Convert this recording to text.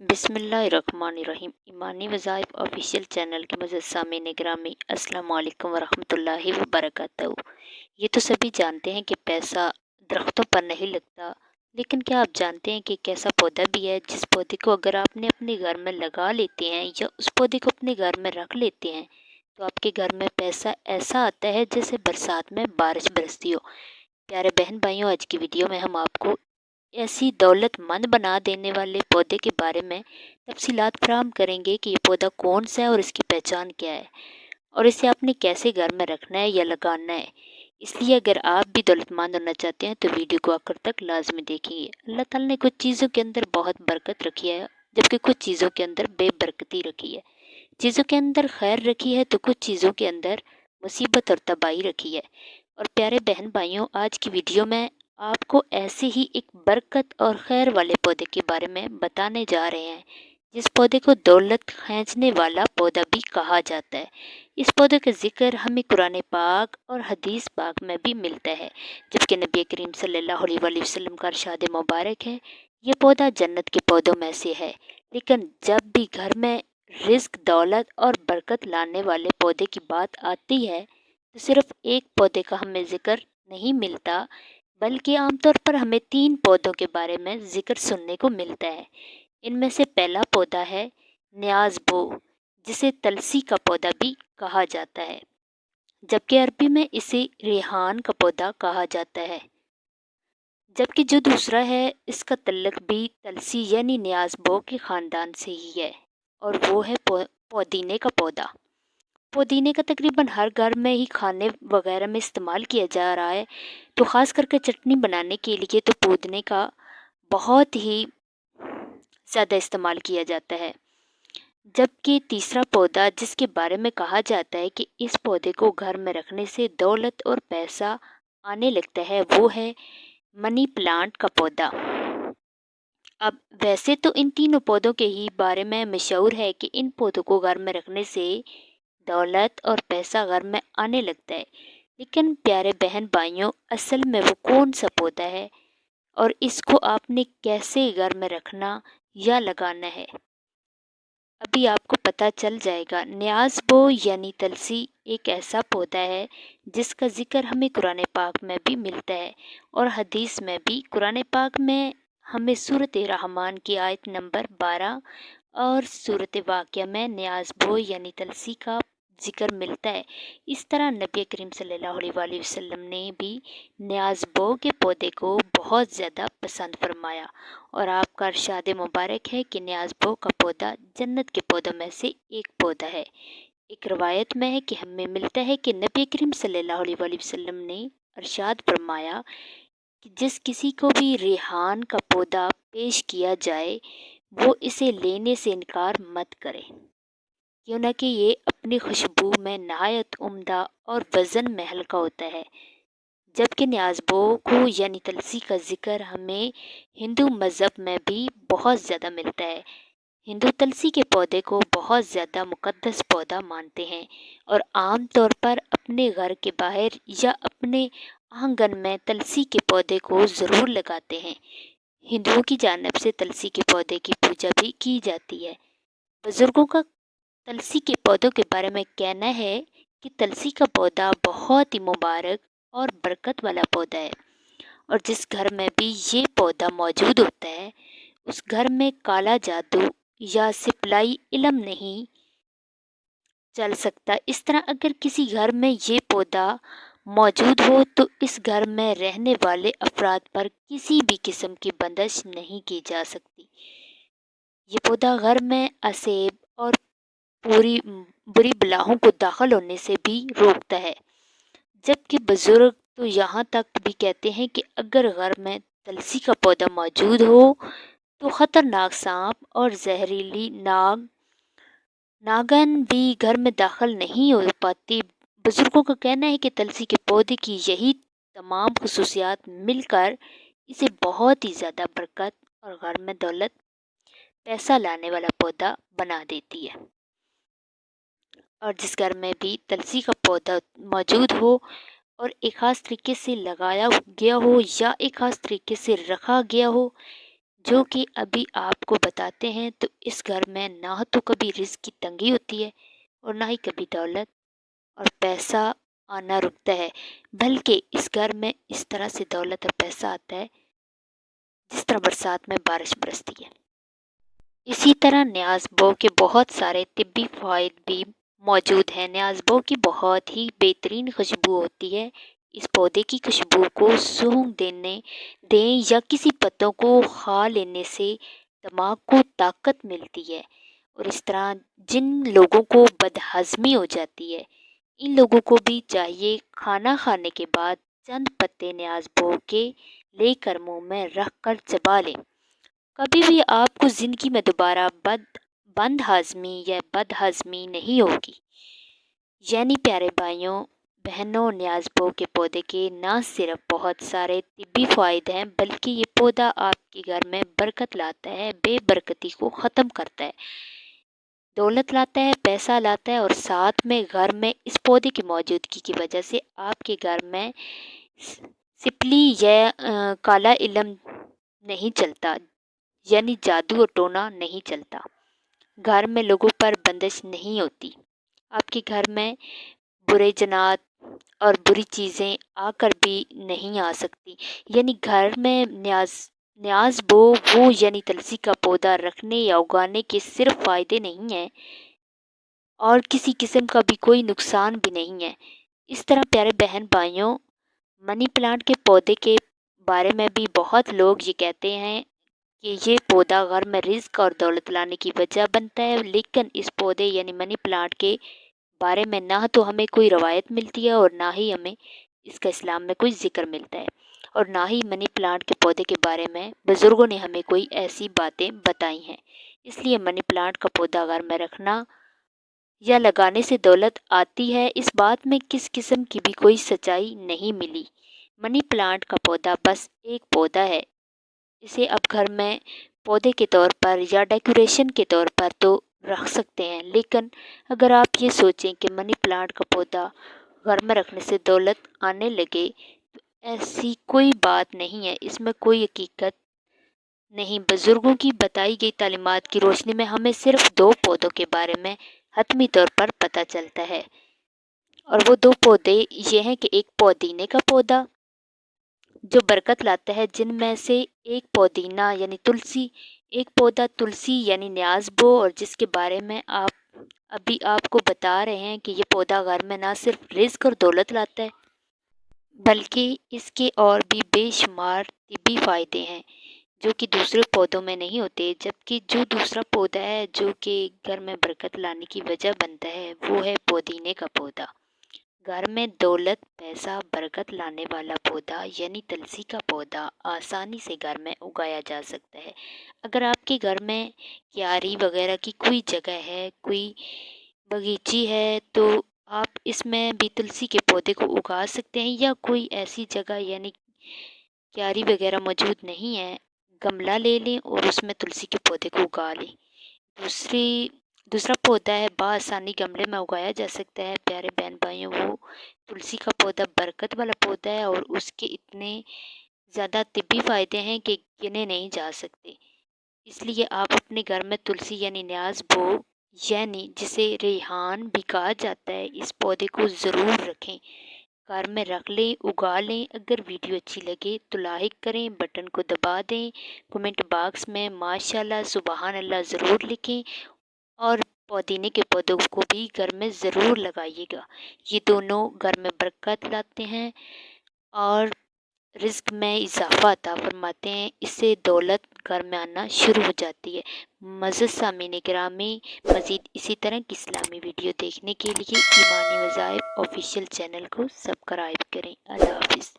بسم اللہ الرحمن الرحیم۔ ایمانی وظائف آفیشیل چینل کے معزز سامعین گرامی، السلام علیکم ورحمۃ اللہ وبرکاتہ۔ یہ تو سبھی جانتے ہیں کہ پیسہ درختوں پر نہیں لگتا، لیکن کیا آپ جانتے ہیں کہ ایک ایسا پودا بھی ہے جس پودے کو اگر آپ نے اپنے گھر میں لگا لیتے ہیں یا اس پودے کو اپنے گھر میں رکھ لیتے ہیں تو آپ کے گھر میں پیسہ ایسا آتا ہے جیسے برسات میں بارش برستی ہو۔ پیارے بہن بھائیوں، آج کی ویڈیو میں ہم آپ کو ایسی دولت مند بنا دینے والے پودے کے بارے میں تفصیلات فراہم کریں گے کہ یہ پودا کون سا ہے اور اس کی پہچان کیا ہے، اور اسے آپ نے کیسے گھر میں رکھنا ہے یا لگانا ہے۔ اس لیے اگر آپ بھی دولت مند ہونا چاہتے ہیں تو ویڈیو کو آخر تک لازمی دیکھیں گے۔ اللہ تعالیٰ نے کچھ چیزوں کے اندر بہت برکت رکھی ہے، جبکہ کچھ چیزوں کے اندر بے برکتی رکھی ہے۔ چیزوں کے اندر خیر رکھی ہے تو کچھ چیزوں کے اندر مصیبت اور تباہی رکھی ہے۔ اور پیارے بہن بھائیوں، آج کی ویڈیو میں آپ کو ایسے ہی ایک برکت اور خیر والے پودے کے بارے میں بتانے جا رہے ہیں، جس پودے کو دولت کھینچنے والا پودا بھی کہا جاتا ہے۔ اس پودے کا ذکر ہمیں قرآن پاک اور حدیث پاک میں بھی ملتا ہے، جبکہ نبی کریم صلی اللہ علیہ وآلہ وسلم کا ارشاد مبارک ہے، یہ پودا جنت کے پودوں میں سے ہے۔ لیکن جب بھی گھر میں رزق، دولت اور برکت لانے والے پودے کی بات آتی ہے تو صرف ایک پودے کا ہمیں ذکر نہیں ملتا، بلکہ عام طور پر ہمیں 3 پودوں کے بارے میں ذکر سننے کو ملتا ہے۔ ان میں سے پہلا پودا ہے نیاز بو، جسے تلسی کا پودا بھی کہا جاتا ہے، جبکہ عربی میں اسے ریحان کا پودا کہا جاتا ہے۔ جبکہ جو دوسرا ہے، اس کا تعلق بھی تلسی یعنی نیاز بو کے خاندان سے ہی ہے، اور وہ ہے پودینے کا پودا۔ پودینے کا تقریباً ہر گھر میں ہی کھانے وغیرہ میں استعمال کیا جا رہا ہے، تو خاص کر کے چٹنی بنانے کے لیے تو پودینے کا بہت ہی زیادہ استعمال کیا جاتا ہے۔ جبکہ تیسرا پودا جس کے بارے میں کہا جاتا ہے کہ اس پودے کو گھر میں رکھنے سے دولت اور پیسہ آنے لگتا ہے، وہ ہے منی پلانٹ کا پودا۔ اب ویسے تو ان تینوں پودوں کے ہی بارے میں مشہور ہے کہ ان پودوں کو گھر میں رکھنے سے دولت اور پیسہ گھر میں آنے لگتا ہے، لیکن پیارے بہن بھائیوں، اصل میں وہ کون سا پودا ہے اور اس کو آپ نے کیسے گھر میں رکھنا یا لگانا ہے، ابھی آپ کو پتہ چل جائے گا۔ نیاز بو یعنی تلسی ایک ایسا پودا ہے جس کا ذکر ہمیں قرآن پاک میں بھی ملتا ہے اور حدیث میں بھی۔ قرآن پاک میں ہمیں سورۃ رحمان کی آیت نمبر 12 اور سورۃ واقعہ میں نیاز بو یعنی تلسی کا ذکر ملتا ہے۔ اس طرح نبی کریم صلی اللہ علیہ وآلہ وسلم نے بھی نیاز بو کے پودے کو بہت زیادہ پسند فرمایا، اور آپ کا ارشاد مبارک ہے کہ نیاز بو کا پودا جنت کے پودوں میں سے ایک پودا ہے۔ ایک روایت میں ہے کہ ہمیں ملتا ہے کہ نبی کریم صلی اللہ علیہ وآلہ وسلم نے ارشاد فرمایا کہ جس کسی کو بھی ریحان کا پودا پیش کیا جائے وہ اسے لینے سے انکار مت کرے، کیوں نہ کہ یہ اپنی خوشبو میں نہایت عمدہ اور وزن میں ہلکا ہوتا ہے۔ جبکہ نیاز بو کو یعنی تلسی کا ذکر ہمیں ہندو مذہب میں بھی بہت زیادہ ملتا ہے۔ ہندو تلسی کے پودے کو بہت زیادہ مقدس پودا مانتے ہیں اور عام طور پر اپنے گھر کے باہر یا اپنے آنگن میں تلسی کے پودے کو ضرور لگاتے ہیں۔ ہندوؤں کی جانب سے تلسی کے پودے کی پوجا بھی کی جاتی ہے۔ بزرگوں کا تلسی کے پودوں کے بارے میں کہنا ہے کہ تلسی کا پودا بہت ہی مبارک اور برکت والا پودا ہے، اور جس گھر میں بھی یہ پودا موجود ہوتا ہے اس گھر میں کالا جادو یا سپلائی علم نہیں چل سکتا۔ اس طرح اگر کسی گھر میں یہ پودا موجود ہو تو اس گھر میں رہنے والے افراد پر کسی بھی قسم کی بندش نہیں کی جا سکتی۔ یہ پودا گھر میں عصیب اور پوری بری بلاؤں کو داخل ہونے سے بھی روکتا ہے۔ جبکہ بزرگ تو یہاں تک بھی کہتے ہیں کہ اگر گھر میں تلسی کا پودا موجود ہو تو خطرناک سانپ اور زہریلی ناگن بھی گھر میں داخل نہیں ہو پاتی۔ بزرگوں کا کہنا ہے کہ تلسی کے پودے کی یہی تمام خصوصیات مل کر اسے بہت ہی زیادہ برکت اور گھر میں دولت، پیسہ لانے والا پودا بنا دیتی ہے۔ اور جس گھر میں بھی تلسی کا پودا موجود ہو اور ایک خاص طریقے سے لگایا گیا ہو یا ایک خاص طریقے سے رکھا گیا ہو، جو کہ ابھی آپ کو بتاتے ہیں، تو اس گھر میں نہ تو کبھی رزق کی تنگی ہوتی ہے اور نہ ہی کبھی دولت اور پیسہ آنا رکتا ہے، بلکہ اس گھر میں اس طرح سے دولت اور پیسہ آتا ہے جس طرح برسات میں بارش برستی ہے۔ اسی طرح نیاز بو کے بہت سارے طبی فوائد بھی موجود ہیں۔ نیاز بو کی بہت ہی بہترین خوشبو ہوتی ہے۔ اس پودے کی خوشبو کو سونگھ دیں یا کسی پتوں کو کھا لینے سے دماغ کو طاقت ملتی ہے، اور اس طرح جن لوگوں کو بدہضمی ہو جاتی ہے، ان لوگوں کو بھی چاہیے کھانا کھانے کے بعد چند پتے نیاز بو کے لے کر منہ میں رکھ کر چبا لیں۔ کبھی بھی آپ کو زندگی میں دوبارہ بند ہاضمی یا بد ہضمی نہیں ہوگی۔ یعنی پیارے بھائیوں بہنوں، نیاز بو کے پودے کے نہ صرف بہت سارے طبی فوائد ہیں، بلکہ یہ پودا آپ کے گھر میں برکت لاتا ہے، بے برکتی کو ختم کرتا ہے، دولت لاتا ہے، پیسہ لاتا ہے، اور ساتھ میں گھر میں اس پودے کی موجودگی کی وجہ سے آپ کے گھر میں سپلی یا کالا علم نہیں چلتا، یعنی جادو اور ٹونا نہیں چلتا۔ گھر میں لوگوں پر بندش نہیں ہوتی، آپ کے گھر میں برے جنات اور بری چیزیں آ کر بھی نہیں آ سکتی۔ یعنی گھر میں نیاز بو وہ یعنی تلسی کا پودا رکھنے یا اگانے کے صرف فائدے نہیں ہیں، اور کسی قسم کا بھی کوئی نقصان بھی نہیں ہے۔ اس طرح پیارے بہن بھائیوں، منی پلانٹ کے پودے کے بارے میں بھی بہت لوگ یہ کہتے ہیں کہ یہ پودا گھر میں رزق اور دولت لانے کی وجہ بنتا ہے، لیکن اس پودے یعنی منی پلانٹ کے بارے میں نہ تو ہمیں کوئی روایت ملتی ہے اور نہ ہی ہمیں اس کا اسلام میں کوئی ذکر ملتا ہے، اور نہ ہی منی پلانٹ کے پودے کے بارے میں بزرگوں نے ہمیں کوئی ایسی باتیں بتائی ہیں۔ اس لیے منی پلانٹ کا پودا گھر میں رکھنا یا لگانے سے دولت آتی ہے، اس بات میں کس قسم کی بھی کوئی سچائی نہیں ملی۔ منی پلانٹ کا پودا بس ایک پودا ہے، اسے اب گھر میں پودے کے طور پر یا ڈیکوریشن کے طور پر تو رکھ سکتے ہیں، لیکن اگر آپ یہ سوچیں کہ منی پلانٹ کا پودا گھر میں رکھنے سے دولت آنے لگے، تو ایسی کوئی بات نہیں ہے، اس میں کوئی حقیقت نہیں۔ بزرگوں کی بتائی گئی تعلیمات کی روشنی میں ہمیں صرف 2 پودوں کے بارے میں حتمی طور پر پتہ چلتا ہے، اور وہ 2 پودے یہ ہیں کہ ایک پودینے کا پودا جو برکت لاتا ہے، جن میں سے ایک پودینہ یعنی تلسی، ایک پودا تلسی یعنی نیاز بو، اور جس کے بارے میں آپ کو بتا رہے ہیں کہ یہ پودا گھر میں نہ صرف رزق اور دولت لاتا ہے، بلکہ اس کے اور بھی بے شمار طبی فائدے ہیں جو کہ دوسرے پودوں میں نہیں ہوتے۔ جبکہ جو دوسرا پودا ہے جو کہ گھر میں برکت لانے کی وجہ بنتا ہے، وہ ہے پودینے کا پودا۔ گھر میں دولت، پیسہ، برکت لانے والا پودا یعنی تلسی کا پودا آسانی سے گھر میں اگایا جا سکتا ہے۔ اگر آپ کے گھر میں کیاری وغیرہ کی کوئی جگہ ہے، کوئی باغیچی ہے، تو آپ اس میں بھی تلسی کے پودے کو اگا سکتے ہیں، یا کوئی ایسی جگہ یعنی کیاری وغیرہ موجود نہیں ہے، گملہ لے لیں اور اس میں تلسی کے پودے کو اگا لیں۔ دوسرا پودا ہے بآسانی گملے میں اگایا جا سکتا ہے پیارے بہن بھائیوں، وہ تلسی کا پودا برکت والا پودا ہے، اور اس کے اتنے زیادہ طبی فائدے ہیں کہ گنے نہیں جا سکتے۔ اس لیے آپ اپنے گھر میں تلسی یعنی نیاز بو یعنی جسے ریحان بھی کہا جاتا ہے، اس پودے کو ضرور رکھیں، گھر میں رکھ لیں، اگا لیں۔ اگر ویڈیو اچھی لگے تو لائک کریں، بٹن کو دبا دیں، کمنٹ باکس میں ماشاءاللہ سبحان اللہ ضرور لکھیں، اور پودینے کے پودوں کو بھی گھر میں ضرور لگائیے گا۔ یہ دونوں گھر میں برکت لاتے ہیں اور رزق میں اضافہ عطا فرماتے ہیں، اس سے دولت گھر میں آنا شروع ہو جاتی ہے۔ معزز سامعین گرامی، مزید اسی طرح کی اسلامی ویڈیو دیکھنے کے لیے ایمانی وظائف آفیشیل چینل کو سبسکرائب کریں۔ اللہ حافظ۔